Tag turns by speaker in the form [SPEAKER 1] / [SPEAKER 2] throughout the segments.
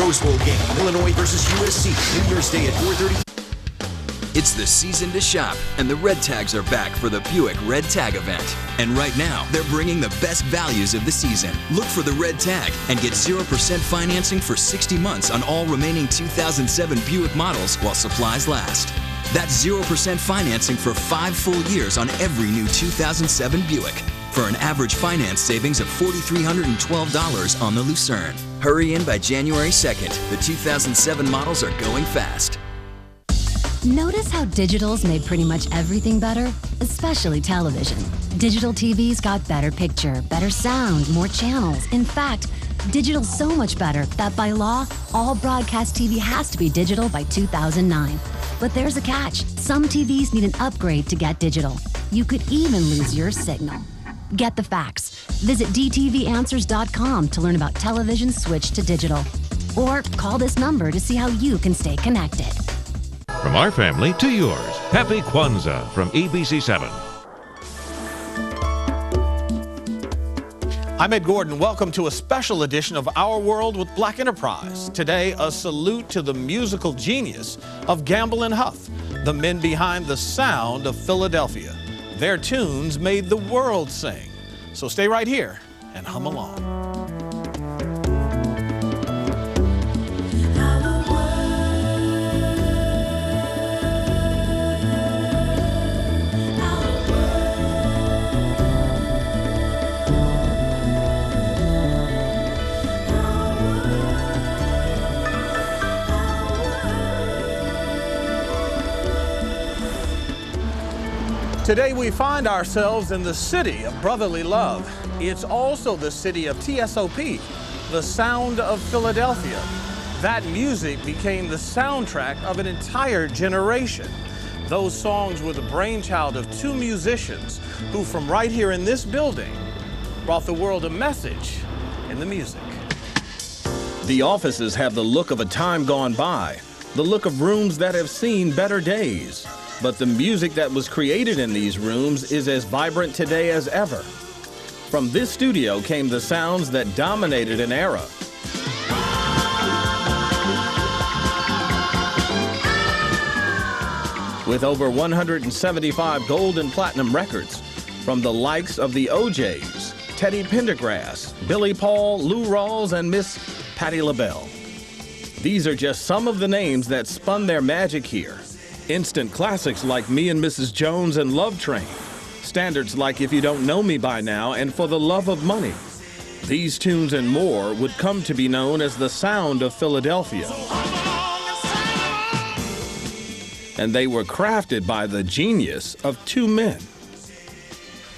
[SPEAKER 1] Rose Bowl game, Illinois versus USC, New Year's Day at 4:30.
[SPEAKER 2] It's the season to shop, and the Red Tags are back for the Buick Red Tag event. And right now, they're bringing the best values of the season. Look for the Red Tag and get 0% financing for 60 months on all remaining 2007 Buick models while supplies last. That's 0% financing for 5 full years on every new 2007 Buick, for an average finance savings of $4,312 on the Lucerne. Hurry in by January 2nd. The 2007 models are going fast.
[SPEAKER 3] Notice how digital's made pretty much everything better, especially television. Digital TV's got better picture, better sound, more channels. In fact, digital's so much better that by law, all broadcast TV has to be digital by 2009. But there's a catch. Some TVs need an upgrade to get digital. You could even lose your signal. Get the facts. Visit dtvanswers.com to learn about television's switch to digital. Or call this number to see how you can stay connected.
[SPEAKER 4] From our family to yours, Happy Kwanzaa from ABC7.
[SPEAKER 5] I'm Ed Gordon. Welcome to a special edition of Our World with Black Enterprise. Today, a salute to the musical genius of Gamble and Huff, the men behind the sound of Philadelphia. Their tunes made the world sing. So stay right here and hum along. Today we find ourselves in the city of brotherly love. It's also the city of TSOP, the sound of Philadelphia. That music became the soundtrack of an entire generation. Those songs were the brainchild of 2 musicians who, from right here in this building, brought the world a message in the music. The offices have the look of a time gone by, the look of rooms that have seen better days. But the music that was created in these rooms is as vibrant today as ever. From this studio came the sounds that dominated an era. With over 175 gold and platinum records from the likes of the OJs, Teddy Pendergrass, Billy Paul, Lou Rawls, and Miss Patti LaBelle. These are just some of the names that spun their magic here. Instant classics like Me and Mrs. Jones and Love Train. Standards like If You Don't Know Me By Now and For the Love of Money. These tunes and more would come to be known as the sound of Philadelphia. And they were crafted by the genius of 2 men.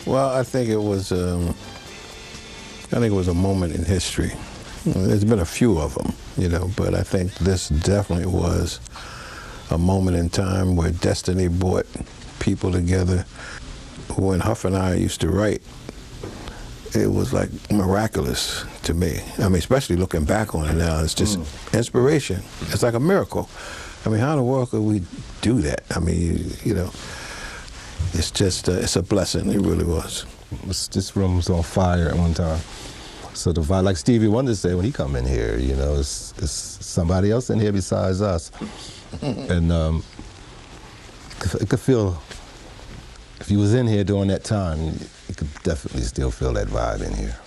[SPEAKER 6] Well, I think it was a moment in history. There's been a few of them, but I think this definitely was a moment in time where destiny brought people together. When Huff and I used to write, it was like miraculous to me. I mean, especially looking back on it now, it's just inspiration. It's like a miracle. I mean, how in the world could we do that? I mean, it's just, it's a blessing. It really was.
[SPEAKER 7] This room was on fire at one time. So the vibe, like Stevie Wonder said when he come in here, it's somebody else in here besides us. And I could feel, if you was in here during that time, you could definitely still feel that vibe in here.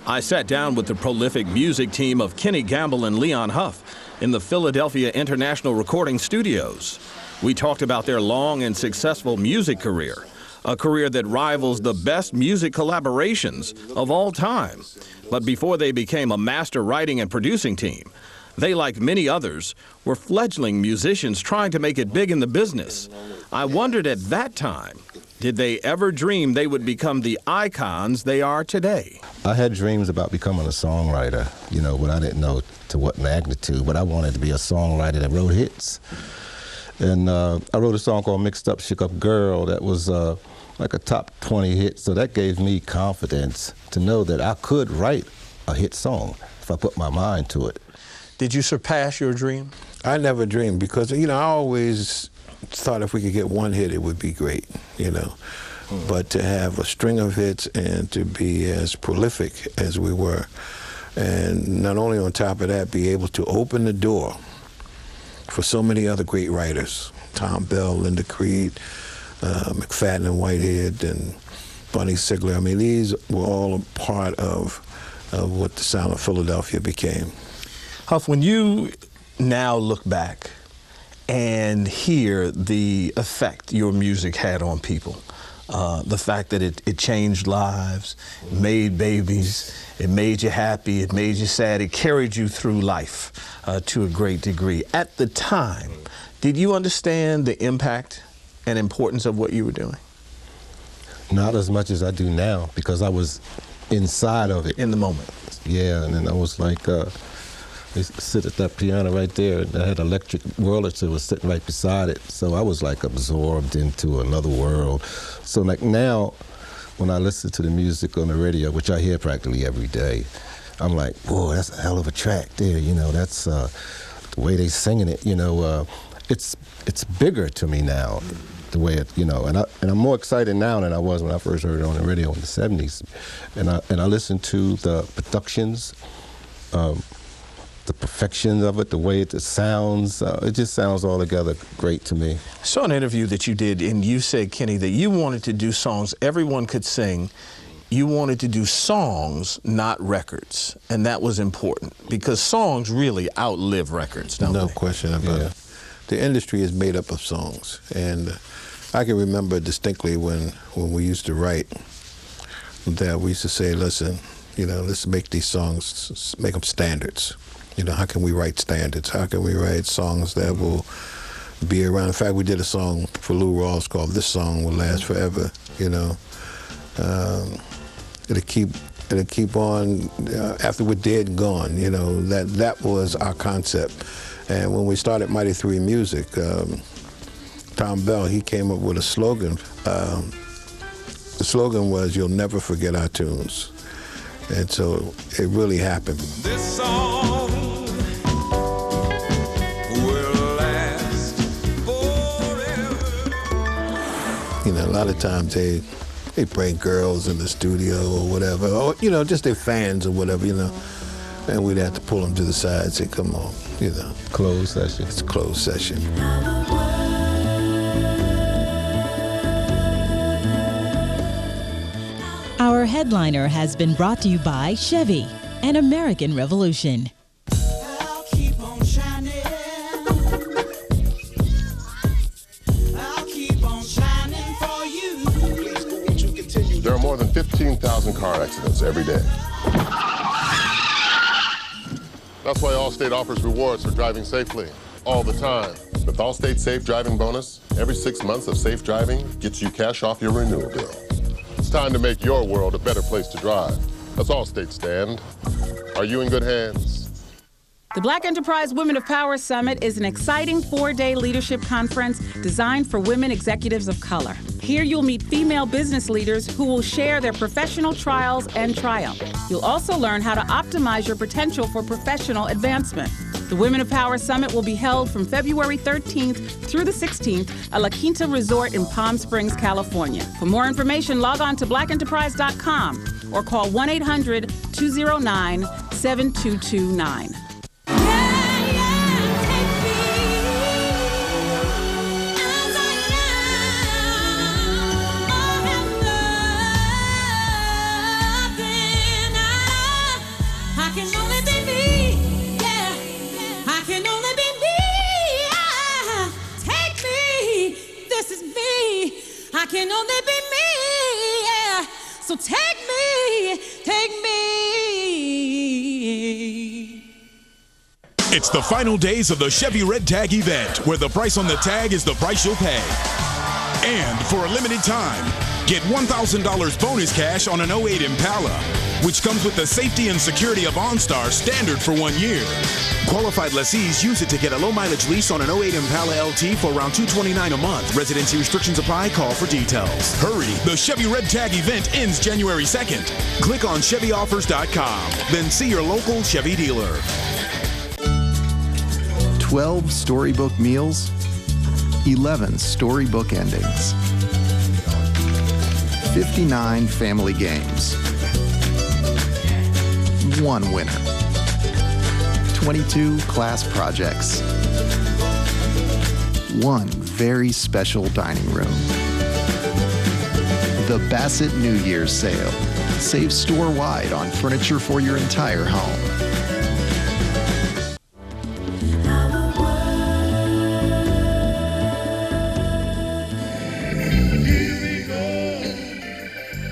[SPEAKER 5] I sat down with the prolific music team of Kenny Gamble and Leon Huff in the Philadelphia International Recording Studios. We talked about their long and successful music career, a career that rivals the best music collaborations of all time. But before they became a master writing and producing team, they, like many others, were fledgling musicians trying to make it big in the business. I wondered at that time, did they ever dream they would become the icons they are today?
[SPEAKER 7] I had dreams about becoming a songwriter, but I didn't know to what magnitude, but I wanted to be a songwriter that wrote hits. And I wrote a song called Mixed Up, Shook Up Girl that was like a top 20 hit, so that gave me confidence to know that I could write a hit song if I put my mind to it.
[SPEAKER 5] Did you surpass your dream?
[SPEAKER 6] I never dreamed because, I always thought if we could get one hit, it would be great, But to have a string of hits and to be as prolific as we were, And not only on top of that, be able to open the door for so many other great writers, Tom Bell, Linda Creed, McFadden and Whitehead, and Bunny Sigler. I mean, these were all a part of what the sound of Philadelphia became.
[SPEAKER 5] Huff, when you now look back and hear the effect your music had on people, the fact that it changed lives, made babies, it made you happy, it made you sad, it carried you through life to a great degree. At the time, did you understand the impact and importance of what you were doing?
[SPEAKER 7] Not as much as I do now, because I was inside of it.
[SPEAKER 5] In the moment.
[SPEAKER 7] Yeah, and then I was like, I used to sit at that piano right there, and I had an electric Wurlitzer was sitting right beside it, so I was like absorbed into another world. So like now, when I listen to the music on the radio, which I hear practically every day, I'm like, whoa, that's a hell of a track there, you know, that's the way they singing it, you know, it's bigger to me now, the way it, you know, and I'm more excited now than I was when I first heard it on the radio in the 70s. And I listen to the productions, the perfection of it, the way it sounds, it just sounds altogether great to me.
[SPEAKER 5] I saw an interview that you did, and you said, Kenny, that you wanted to do songs everyone could sing. You wanted to do songs, not records, and that was important because songs really outlive records, don't they?
[SPEAKER 6] No question about it. The industry is made up of songs, and I can remember distinctly when we used to write that we used to say, listen, you know, let's make these songs, make them standards. You know, how can we write standards? How can we write songs that will be around? In fact, we did a song for Lou Rawls called "This Song Will Last Forever." You know, it'll keep on after we're dead and gone. You know, that was our concept. And when we started Mighty 3 Music, Tom Bell, he came up with a slogan. The slogan was, "You'll never forget our tunes." And so it really happened.
[SPEAKER 8] This song will last forever.
[SPEAKER 6] You know, a lot of times they bring girls in the studio or whatever, or, you know, just their fans or whatever, you know, and we'd have to pull them to the side and say, come on, you know.
[SPEAKER 7] Closed session.
[SPEAKER 6] It's a closed session.
[SPEAKER 9] Our headliner has been brought to you by Chevy, an American Revolution.
[SPEAKER 8] I'll keep on shining. I'll keep on shining for you. Won't you continue?
[SPEAKER 10] There are more than 15,000 car accidents every day. That's why Allstate offers rewards for driving safely, all the time. With Allstate Safe Driving Bonus, every 6 months of safe driving gets you cash off your renewal bill. It's time to make your world a better place to drive. That's Allstate stand. Are you in good hands?
[SPEAKER 11] The Black Enterprise Women of Power Summit is an exciting 4-day leadership conference designed for women executives of color. Here you'll meet female business leaders who will share their professional trials and triumph. You'll also learn how to optimize your potential for professional advancement. The Women of Power Summit will be held from February 13th through the 16th at La Quinta Resort in Palm Springs, California. For more information, log on to blackenterprise.com or call 1-800-209-7229.
[SPEAKER 8] I can only be me, yeah. So take me, take me.
[SPEAKER 12] It's the final days of the Chevy Red Tag event, where the price on the tag is the price you'll pay. And for a limited time, get $1,000 bonus cash on an 08 Impala, which comes with the safety and security of OnStar standard for 1 year. Qualified lessees use it to get a low-mileage lease on an 08 Impala LT for around $229 a month. Residency restrictions apply. Call for details. Hurry! The Chevy Red Tag event ends January 2nd. Click on ChevyOffers.com. Then see your local Chevy dealer.
[SPEAKER 13] 12 storybook meals, 11 storybook endings, 59 family games. one winner. 22 class projects. One very special dining room. The Bassett New Year's Sale. Save store-wide on furniture for your entire home.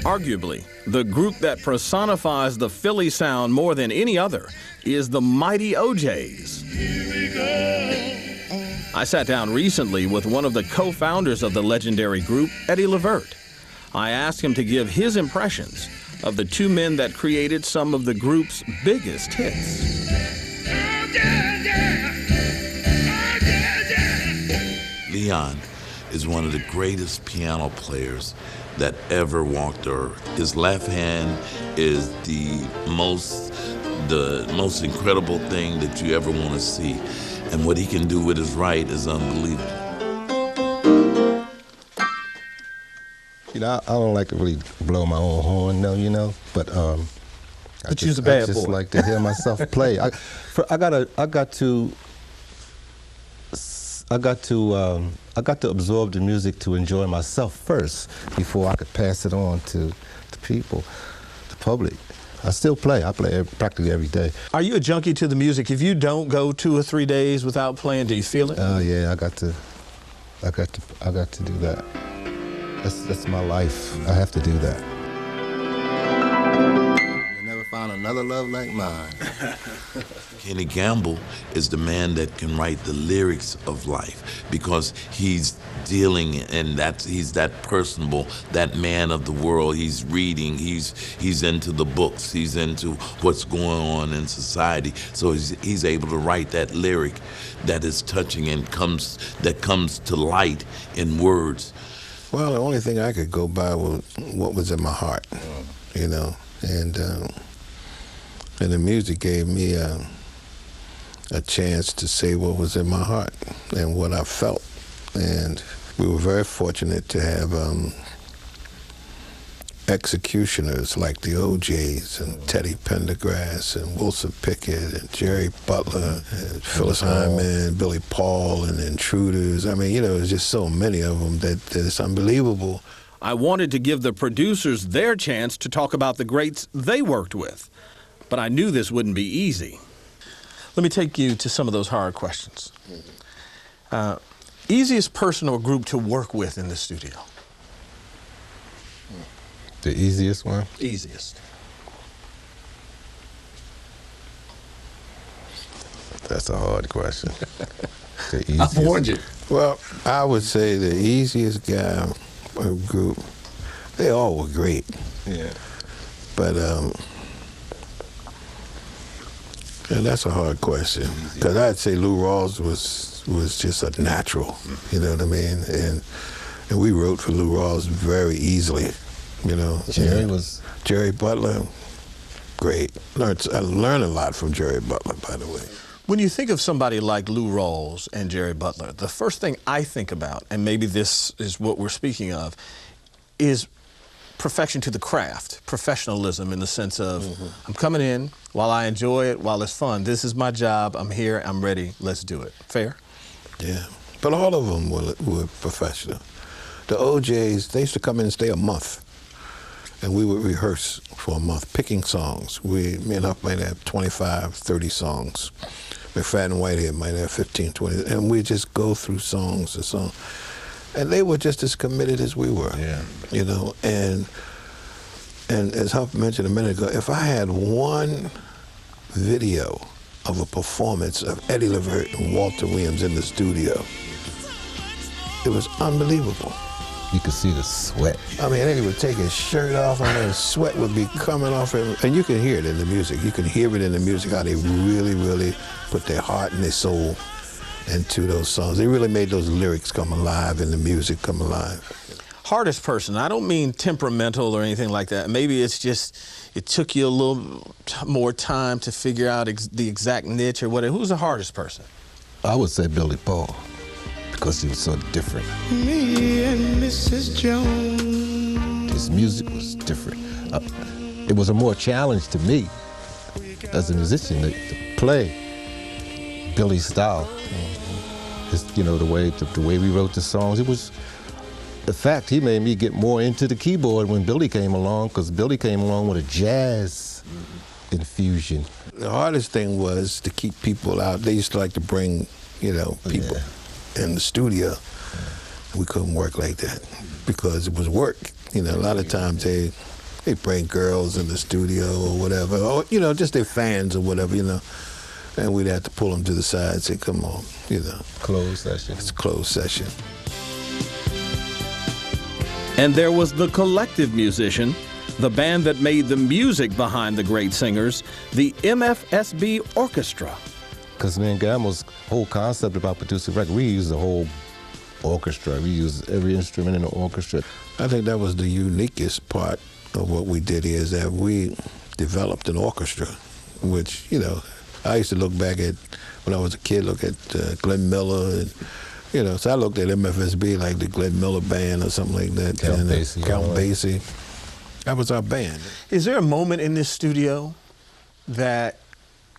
[SPEAKER 5] Arguably, the group that personifies the Philly sound more than any other is the mighty OJs. I sat down recently with one of the co-founders of the legendary group, Eddie Levert. I asked him to give his impressions of the two men that created some of the group's biggest hits.
[SPEAKER 14] Leon is one of the greatest piano players that ever walked the earth. His left hand is the most incredible thing that you ever want to see. And what he can do with his right is unbelievable.
[SPEAKER 7] You know, I don't like to really blow my own horn, though, you know, but I just like to hear myself play. I got to absorb the music to enjoy myself first before I could pass it on to people, the public. I still play. I play practically every day.
[SPEAKER 5] Are you a junkie to the music? If you don't go 2 or 3 days without playing, do you feel it?
[SPEAKER 7] Oh yeah, I got to do that. That's my life. I have to do that.
[SPEAKER 15] Found another love like mine.
[SPEAKER 14] Kenny Gamble is the man that can write the lyrics of life because he's dealing and he's that personable, that man of the world. He's reading, he's into the books, he's into what's going on in society. So he's able to write that lyric that is touching and comes to light in words.
[SPEAKER 6] Well, the only thing I could go by was what was in my heart, you know, and the music gave me a chance to say what was in my heart and what I felt. And we were very fortunate to have executioners like the OJs and Teddy Pendergrass and Wilson Pickett and Jerry Butler and Phyllis Hyman, Billy Paul and the Intruders. I mean, you know, there's just so many of them that it's unbelievable.
[SPEAKER 5] I wanted to give the producers their chance to talk about the greats they worked with. But I knew this wouldn't be easy. Let me take you to some of those hard questions. Easiest person or group to work with in the studio?
[SPEAKER 7] The easiest one?
[SPEAKER 5] Easiest.
[SPEAKER 7] That's a hard question. The
[SPEAKER 15] easiest. I warned you.
[SPEAKER 6] Well, I would say the easiest guy or group, they all were great.
[SPEAKER 7] Yeah.
[SPEAKER 6] But yeah, that's a hard question, because I'd say Lou Rawls was just a natural, you know what I mean? And we wrote for Lou Rawls very easily, you know. Jerry Butler, great. I learned a lot from Jerry Butler, by the way.
[SPEAKER 5] When you think of somebody like Lou Rawls and Jerry Butler, the first thing I think about, and maybe this is what we're speaking of, is perfection to the craft, professionalism in the sense of I'm coming in while I enjoy it, while it's fun. This is my job. I'm here. I'm ready. Let's do it. Fair?
[SPEAKER 6] Yeah. But all of them were professional. The OJs, they used to come in and stay a month. And we would rehearse for a month, picking songs. Me and Huff might have 25, 30 songs. McFadden Whitehead might have 15, 20. And we just go through songs and songs. And they were just as committed as we were, you know. And as Huff mentioned a minute ago, if I had one video of a performance of Eddie Levert and Walter Williams in the studio, it was unbelievable.
[SPEAKER 7] You could see the sweat.
[SPEAKER 6] I mean, Eddie would take his shirt off and his sweat would be coming off him. And you can hear it in the music. You can hear it in the music, how they really, really put their heart and their soul into those songs. They really made those lyrics come alive and the music come alive.
[SPEAKER 5] Hardest person, I don't mean temperamental or anything like that. Maybe it's just, it took you a little more time to figure out the exact niche or whatever. Who's the hardest person?
[SPEAKER 7] I would say Billy Paul, because he was so different.
[SPEAKER 8] Me and Mrs. Jones.
[SPEAKER 7] His music was different. It was a more challenge to me as a musician to play Billy's style. His, you know, the way we wrote the songs. It was, in fact, he made me get more into the keyboard when Billy came along, because Billy came along with a jazz infusion.
[SPEAKER 6] The hardest thing was to keep people out. They used to like to bring, you know, people in the studio. We couldn't work like that because it was work. You know, a lot of times they bring girls in the studio or whatever, or, you know, just their fans or whatever, you know. And we'd have to pull them to the side and say, come on, you know.
[SPEAKER 7] Closed session.
[SPEAKER 6] It's a closed session.
[SPEAKER 5] And there was the collective musician, the band that made the music behind the great singers, the MFSB Orchestra.
[SPEAKER 7] Because me and Gamble's whole concept about producing record, we use the whole orchestra. We use every instrument in the orchestra.
[SPEAKER 6] I think that was the uniquest part of what we did here, is that we developed an orchestra, which, you know, I used to look back at, when I was a kid, look at Glenn Miller, and, you know, so I looked at MFSB like the Glenn Miller band or something like that.
[SPEAKER 7] Count Basie.
[SPEAKER 6] Count Basie. That was our band.
[SPEAKER 5] Is there a moment in this studio that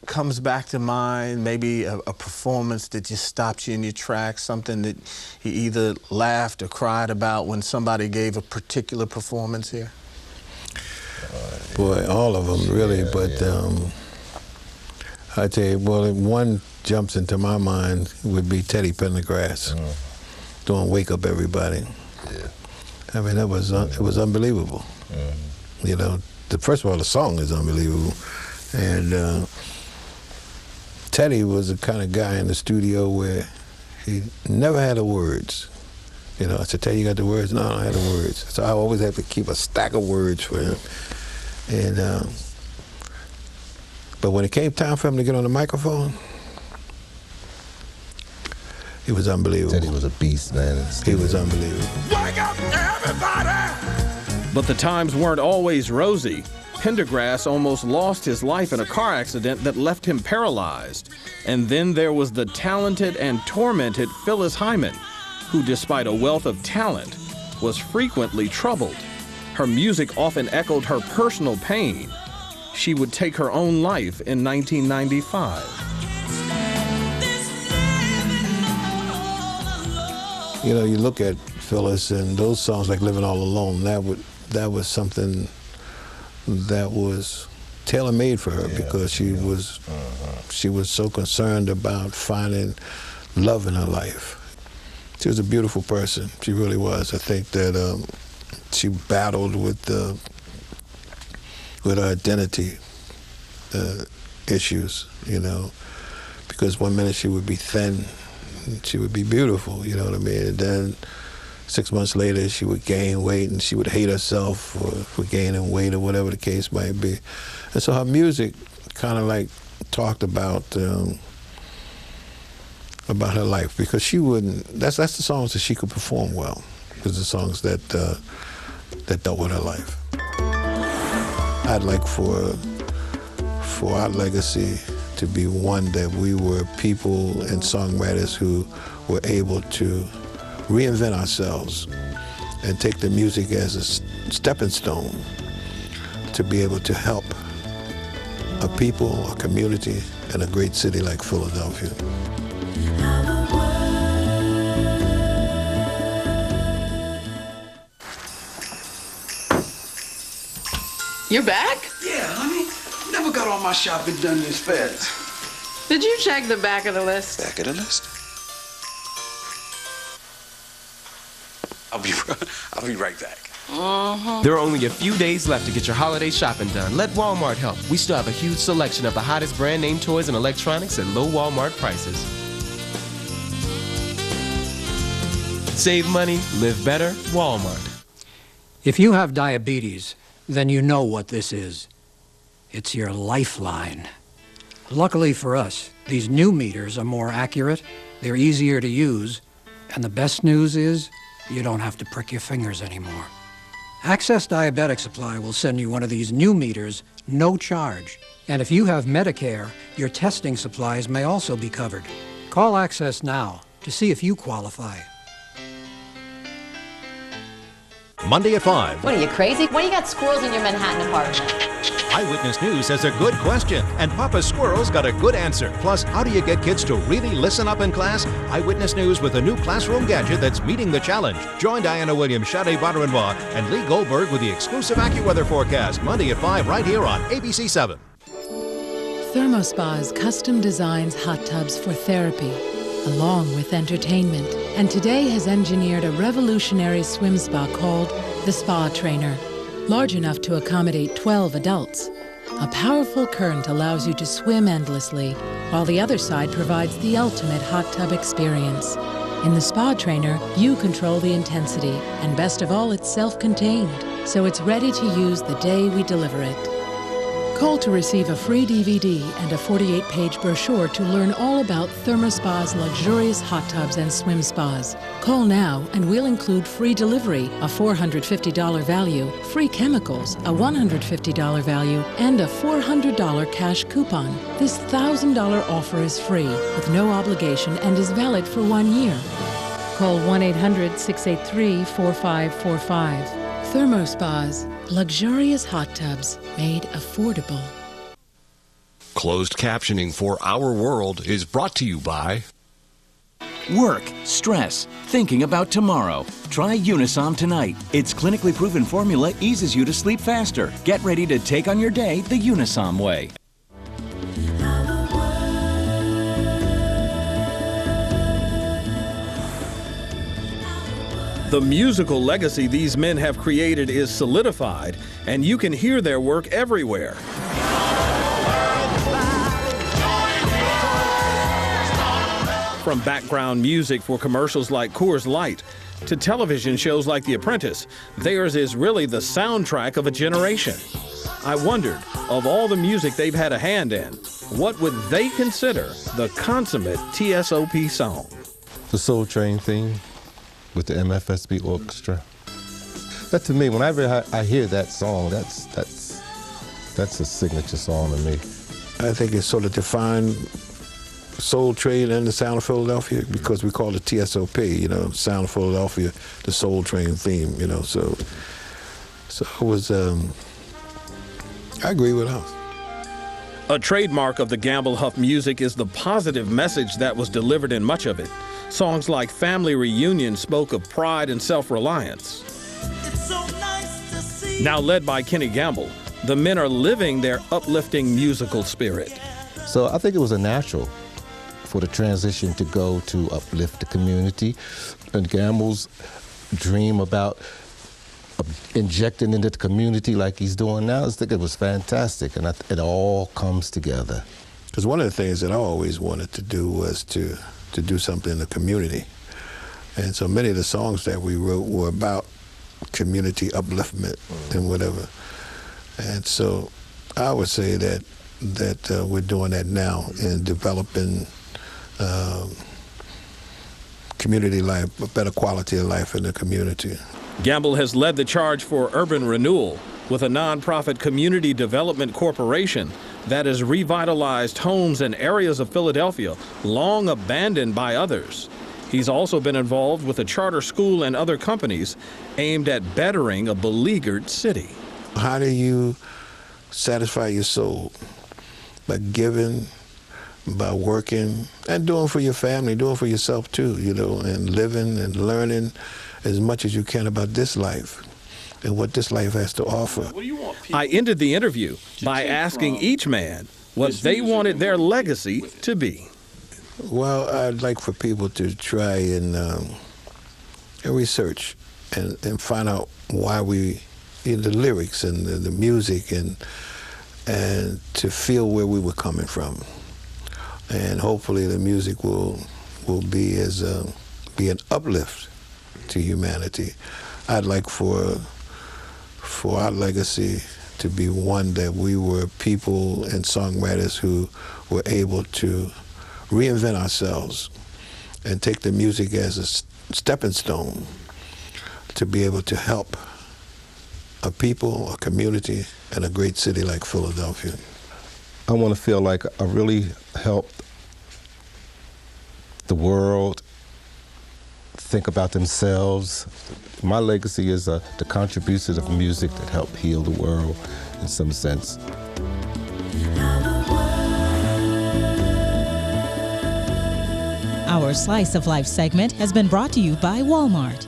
[SPEAKER 5] comes back to mind, maybe a performance that just stopped you in your tracks, something that you either laughed or cried about when somebody gave a particular performance here?
[SPEAKER 6] Boy, all of them, really, but I tell you, well, one jumps into my mind would be Teddy Pendergrass doing Wake Up Everybody.
[SPEAKER 7] Yeah.
[SPEAKER 6] I mean, it was unbelievable. You know, first of all, the song is unbelievable. And Teddy was the kind of guy in the studio where he never had the words. You know, I said, Teddy, you got the words? No, I don't have the words. So I always have to keep a stack of words for him. And but when it came time for him to get on the microphone, it was unbelievable.
[SPEAKER 7] Teddy was a beast, man.
[SPEAKER 6] He was unbelievable.
[SPEAKER 8] Wake up, everybody!
[SPEAKER 5] But the times weren't always rosy. Pendergrass almost lost his life in a car accident that left him paralyzed. And then there was the talented and tormented Phyllis Hyman, who, despite a wealth of talent, was frequently troubled. Her music often echoed her personal pain. She would take her own life in 1995.
[SPEAKER 6] You know, you look at Phyllis and those songs like Living All Alone, that was something that was tailor-made for her, because she was so concerned about finding love in her life. She was a beautiful person. She really was. I think that she battled with her identity issues, you know, because one minute she would be thin, she would be beautiful, you know what I mean? And then 6 months later, she would gain weight and she would hate herself for gaining weight or whatever the case might be. And so her music kind of like talked about her life, because she wouldn't, that's the songs that she could perform well, because the songs that dealt with her life. I'd like for our legacy to be one that we were people and songwriters who were able to reinvent ourselves and take the music as a stepping stone to be able to help a people, a community, and a great city like Philadelphia.
[SPEAKER 16] You're back?
[SPEAKER 17] Yeah, honey. Never got all my shopping done this fast.
[SPEAKER 16] Did you check the back of the list?
[SPEAKER 17] Back of the list? I'll be right back.
[SPEAKER 18] There are only a few days left to get your holiday shopping done. Let Walmart help. We still have a huge selection of the hottest brand name toys and electronics at low Walmart prices. Save money, live better, Walmart.
[SPEAKER 19] If you have diabetes, then you know what this is. It's your lifeline. Luckily for us, these new meters are more accurate, they're easier to use, and the best news is you don't have to prick your fingers anymore. Access Diabetic Supply will send you one of these new meters, no charge. And if you have Medicare, your testing supplies may also be covered. Call Access now to see if you qualify.
[SPEAKER 20] Monday at 5.
[SPEAKER 21] What are you, crazy? Why do you got squirrels in your Manhattan apartment?
[SPEAKER 20] Eyewitness News has a good question, and Papa Squirrel's got a good answer. Plus, how do you get kids to really listen up in class? Eyewitness News with a new classroom gadget that's meeting the challenge. Join Diana Williams, Sade Badrenwa, and Lee Goldberg with the exclusive AccuWeather forecast, Monday at 5 right here on ABC 7.
[SPEAKER 21] ThermoSpas custom designs hot tubs for therapy, along with entertainment, and today has engineered a revolutionary swim spa called the Spa Trainer, large enough to accommodate 12 adults. A powerful current allows you to swim endlessly, while the other side provides the ultimate hot tub experience. In the Spa Trainer, you control the intensity, and best of all, it's self-contained, so it's ready to use the day we deliver it. Call to receive a free DVD and a 48-page brochure to learn all about ThermoSpa's luxurious hot tubs and swim spas. Call now and we'll include free delivery, a $450 value, free chemicals, a $150 value, and a $400 cash coupon. This $1,000 offer is free, with no obligation, and is valid for 1 year. Call 1-800-683-4545. ThermoSpas, luxurious hot tubs made affordable.
[SPEAKER 22] Closed captioning for Our World is brought to you by
[SPEAKER 23] Work, stress, thinking about tomorrow. Try Unisom tonight. Its clinically proven formula eases you to sleep faster. Get ready to take on your day the Unisom way.
[SPEAKER 5] The musical legacy these men have created is solidified, and you can hear their work everywhere. From background music for commercials like Coors Light to television shows like The Apprentice, theirs is really the soundtrack of a generation. I wondered, of all the music they've had a hand in, what would they consider the consummate TSOP song?
[SPEAKER 7] The Soul Train theme with the MFSB orchestra. That, to me, whenever I hear that song, that's a signature song to me.
[SPEAKER 6] I think it sort of defined Soul Train and the Sound of Philadelphia, because we call it TSOP, you know, Sound of Philadelphia, the Soul Train theme, you know, so it was, I agree with Huff.
[SPEAKER 5] A trademark of the Gamble Huff music is the positive message that was delivered in much of it. Songs like Family Reunion spoke of pride and self-reliance. Now led by Kenny Gamble, the men are living their uplifting musical spirit.
[SPEAKER 7] So I think it was a natural for the transition to go to uplift the community. And Gamble's dream about injecting into the community like he's doing now, I think it was fantastic, and it all comes together.
[SPEAKER 6] Because one of the things that I always wanted to do was to do something in the community. And so many of the songs that we wrote were about community upliftment and whatever. And so I would say that we're doing that now in developing community life, a better quality of life in the community.
[SPEAKER 5] Gamble has led the charge for urban renewal with a nonprofit community development corporation that has revitalized homes and areas of Philadelphia long abandoned by others. He's also been involved with a charter school and other companies aimed at bettering a beleaguered city.
[SPEAKER 6] How do you satisfy your soul? By giving, by working, and doing for your family, doing for yourself too, you know, and living and learning as much as you can about this life and what this life has to offer.
[SPEAKER 5] I ended the interview by asking each man what they wanted their legacy to be.
[SPEAKER 6] Well, I'd like for people to try and research and find out why we, in the lyrics and the music, and to feel where we were coming from. And hopefully the music will be an uplift to humanity. I'd like for our legacy to be one that we were people and songwriters who were able to reinvent ourselves and take the music as a stepping stone to be able to help a people, a community, and a great city like Philadelphia.
[SPEAKER 7] I want to feel like I really helped the world think about themselves. My legacy is the contribution of music that helped heal the world in some sense.
[SPEAKER 9] Our Slice of Life segment has been brought to you by Walmart.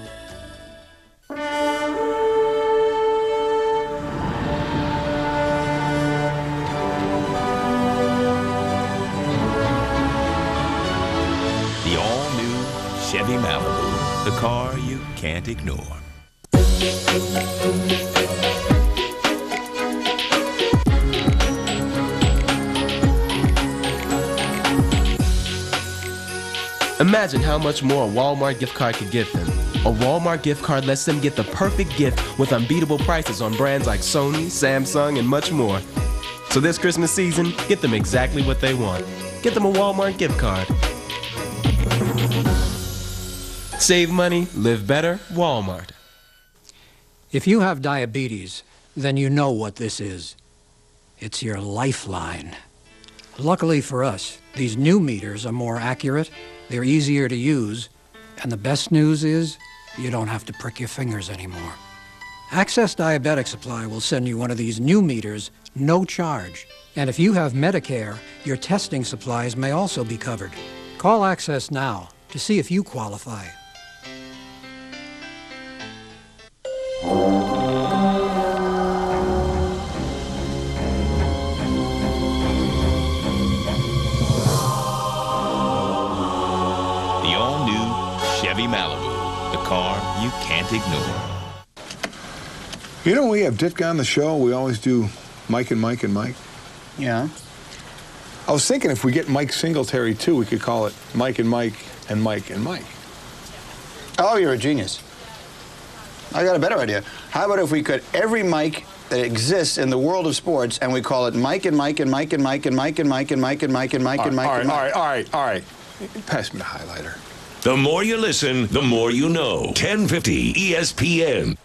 [SPEAKER 1] The all-new Chevy Malibu, the car you can't ignore.
[SPEAKER 18] Imagine how much more a Walmart gift card could get them. A Walmart gift card lets them get the perfect gift with unbeatable prices on brands like Sony, Samsung, and much more. So this Christmas season, get them exactly what they want. Get them a Walmart gift card. Save money, live better, Walmart.
[SPEAKER 19] If you have diabetes, then you know what this is. It's your lifeline. Luckily for us, these new meters are more accurate, they're easier to use, and the best news is you don't have to prick your fingers anymore. Access Diabetic Supply will send you one of these new meters, no charge. And if you have Medicare, your testing supplies may also be covered. Call Access now to see if you qualify.
[SPEAKER 1] Chevy Malibu, the car you can't ignore.
[SPEAKER 2] You know, we have Ditka on the show. We always do Mike and Mike and Mike.
[SPEAKER 3] Yeah.
[SPEAKER 2] I was thinking if we get Mike Singletary, too, we could call it Mike and Mike and Mike and Mike.
[SPEAKER 3] Oh, you're a genius. I got a better idea. How about if we could, every Mike that exists in the world of sports, and we call it Mike and Mike and Mike and Mike and Mike and Mike and Mike and Mike and Mike and Mike and Mike.
[SPEAKER 2] All right. Pass me the highlighter.
[SPEAKER 1] The more you listen, the more you know. 1050 ESPN.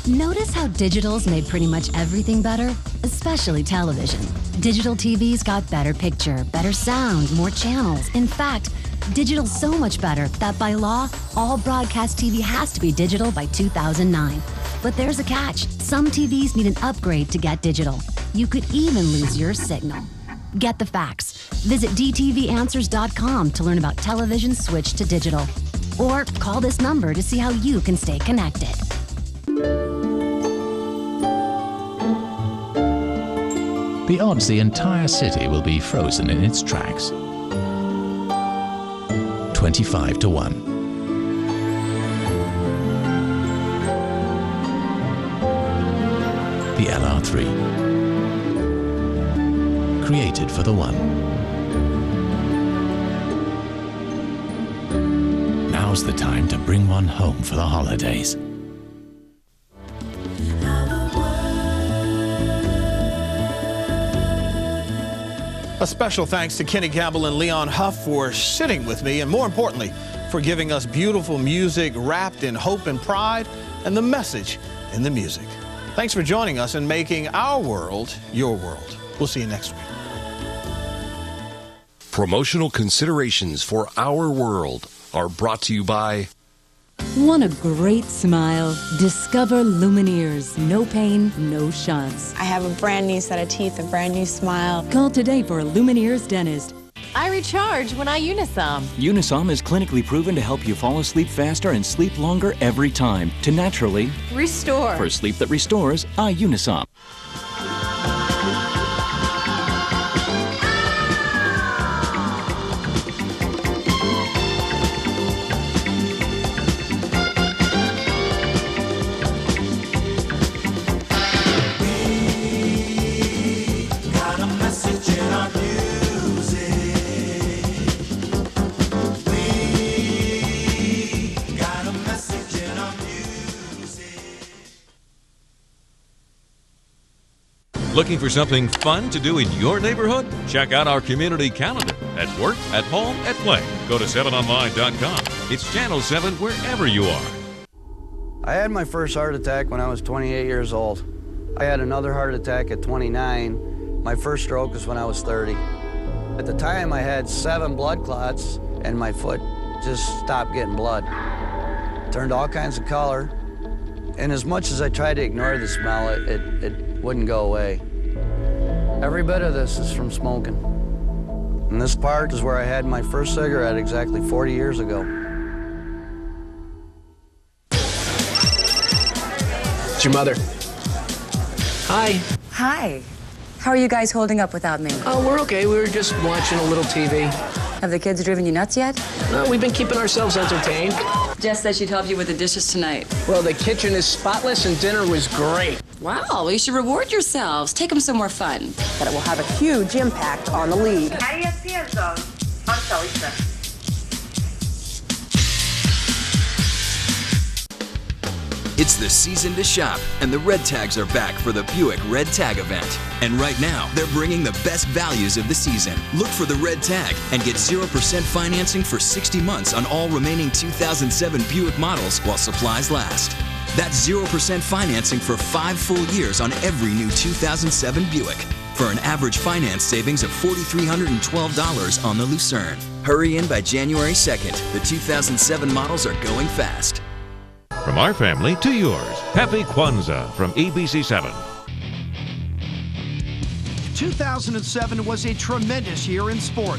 [SPEAKER 24] Notice how digital's made pretty much everything better, especially television. Digital TV's got better picture, better sound, more channels. In fact, digital's so much better that by law, all broadcast TV has to be digital by 2009. But there's a catch. Some TVs need an upgrade to get digital. You could even lose your signal. Get the facts. Visit dtvanswers.com to learn about television switch to digital. Or call this number to see how you can stay connected.
[SPEAKER 25] The odds the entire city will be frozen in its tracks. 25 to 1. The LR3. Created for the one. Now's the time to bring one home for the holidays.
[SPEAKER 5] A special thanks to Kenny Campbell and Leon Huff for sitting with me, and more importantly, for giving us beautiful music wrapped in hope and pride and the message in the music. Thanks for joining us and making our world your world. We'll see you next week.
[SPEAKER 22] Promotional considerations for Our World are brought to you by...
[SPEAKER 26] Want a great smile? Discover Lumineers. No pain, no shots.
[SPEAKER 27] I have a brand new set of teeth, a brand new smile.
[SPEAKER 26] Call today for a Lumineers dentist.
[SPEAKER 28] I recharge when I Unisom.
[SPEAKER 23] Unisom is clinically proven to help you fall asleep faster and sleep longer every time. To naturally
[SPEAKER 28] restore.
[SPEAKER 23] For sleep that restores, I Unisom.
[SPEAKER 4] Looking for something fun to do in your neighborhood? Check out our community calendar at work, at home, at play. Go to 7online.com. It's Channel 7 wherever you are.
[SPEAKER 3] I had my first heart attack when I was 28 years old. I had another heart attack at 29. My first stroke was when I was 30. At the time, I had 7 blood clots, and my foot just stopped getting blood. Turned all kinds of color. And as much as I tried to ignore the smell, it wouldn't go away. Every bit of this is from smoking. And this part is where I had my first cigarette exactly 40 years ago.
[SPEAKER 8] It's your mother. Hi.
[SPEAKER 10] Hi. How are you guys holding up without me?
[SPEAKER 8] Oh, we're okay. We were just watching a little TV.
[SPEAKER 10] Have the kids driven you nuts yet?
[SPEAKER 8] No, we've been keeping ourselves entertained.
[SPEAKER 10] Jess said she'd help you with the dishes tonight.
[SPEAKER 8] Well, the kitchen is spotless and dinner was great.
[SPEAKER 10] Wow, well, you should reward yourselves. Take them somewhere fun.
[SPEAKER 11] But it will have a huge impact on the league.
[SPEAKER 12] ESPN Zone. I'm Kelly Smith.
[SPEAKER 13] It's the season to shop, and the Red Tags are back for the Buick Red Tag event. And right now, they're bringing the best values of the season. Look for the Red Tag and get 0% financing for 60 months on all remaining 2007 Buick models while supplies last. That's 0% financing for 5 full years on every new 2007 Buick, for an average finance savings of $4,312 on the Lucerne. Hurry in by January 2nd. The 2007 models are going fast.
[SPEAKER 4] From our family to yours, Happy Kwanzaa from ABC 7.
[SPEAKER 14] 2007 was a tremendous year in sports.